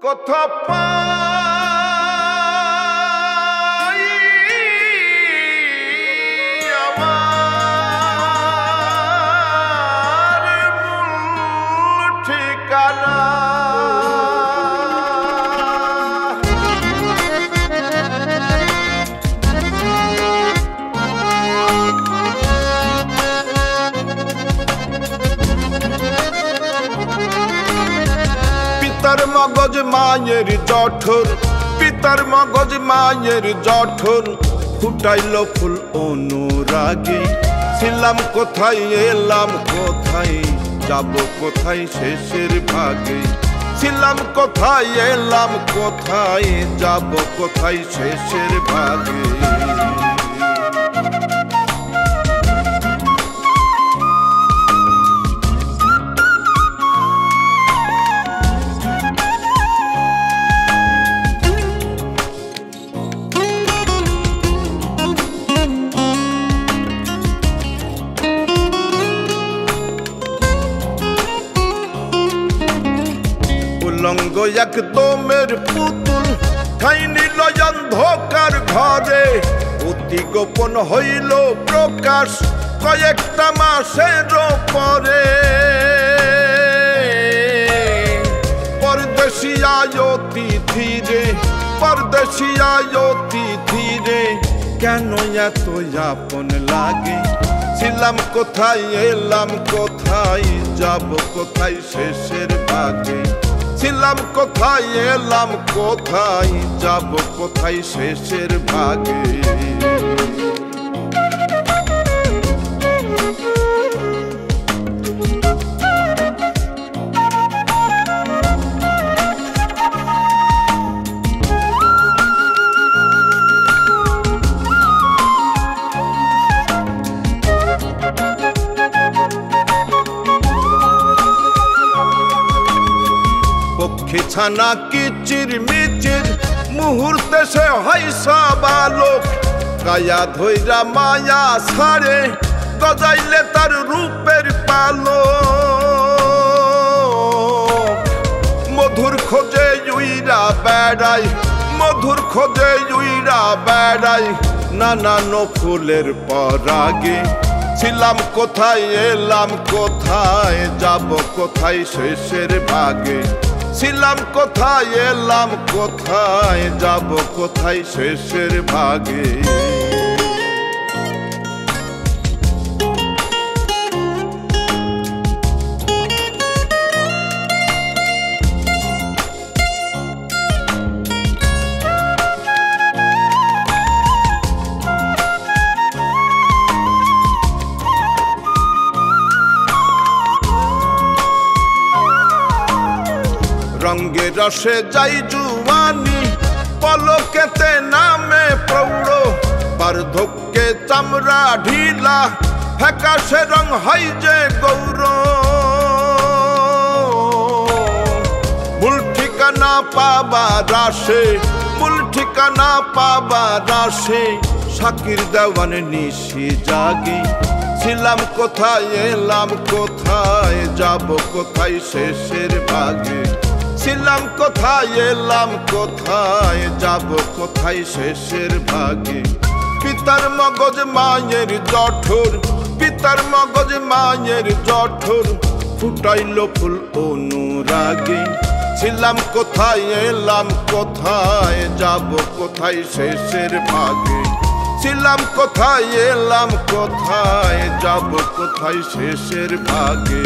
কথা পাই আমার মূল ঠিকানা পিতার মগজ মায়ের জঠর, পিতার মগজ মায়ের জঠর, ফুটাইল ফুল অনুরাগে। ছিলাম কোথায় এলাম কোথায়, যাব কোথায় শেষের ভাগে। ছিলাম কোথায় এলাম কোথায়, যাব কোথায় শেষের ভাগে। উলঙ্গ একদমের পুতুল ঠাই নিল অন্ধকার ঘরে, অতি গোপন হইল প্রকাশ কয়েকটা মাসের পরে। পরদেশিয়ায় অতি ধীরে, পরদেশিয়ায় অতি ধীরে, কেন এত আপন লাগে। ছিলাম কোথায় এলাম কোথায়, যাব কোথায় শেষের ভাগে। ছিলাম কোথায় এলাম কোথায়, যাব কোথায় শেষের ভাগে। পক্ষী ছানা কিচির মিচির, মুহূর্তে সে হয় সাবালোক। কায়া ধৈরা মায়া ছাড়ে, গজাইলে তার রূপের পালো। মধুর খোঁজে উইরা বেড়াই, মধুর খোঁজে উইরা বেড়াই, নানান ফুলের পরাগে। ছিলাম কোথায় এলাম কোথায়, যাব কোথায় শেষের ভাগে। ছিলাম কোথায় এলাম কোথায়, যাব কোথায় শেষের ভাগে। রঙ্গে রসে যাই জুয়ানি, পলকেতে নামে প্রৌঢ়। বার্ধক্যে চামড়া ঢিলা, ফ্যাকাশে রং হয় যে গৌর। মূল ঠিকানা পাবার আশে, মূল ঠিকানা পাবার আশে, শাকির দেওয়ান নিশি জাগে। ছিলাম কোথায় এলাম কোথায়, যাব কোথায় শেষের ভাগে। ছিলাম কোথায় এলাম কোথায়, যাব কোথায় শেষের ভাগে। পিতার মগজ মায়ের জঠর, পিতার মগজ মায়ের জঠর, ফুটাইল ফুল অনুরাগে। ছিলাম কোথায় এলাম কোথায়, যাব কোথায় শেষের ভাগে। ছিলাম কোথায় এলাম কোথায়, যাব কোথায় শেষের ভাগে।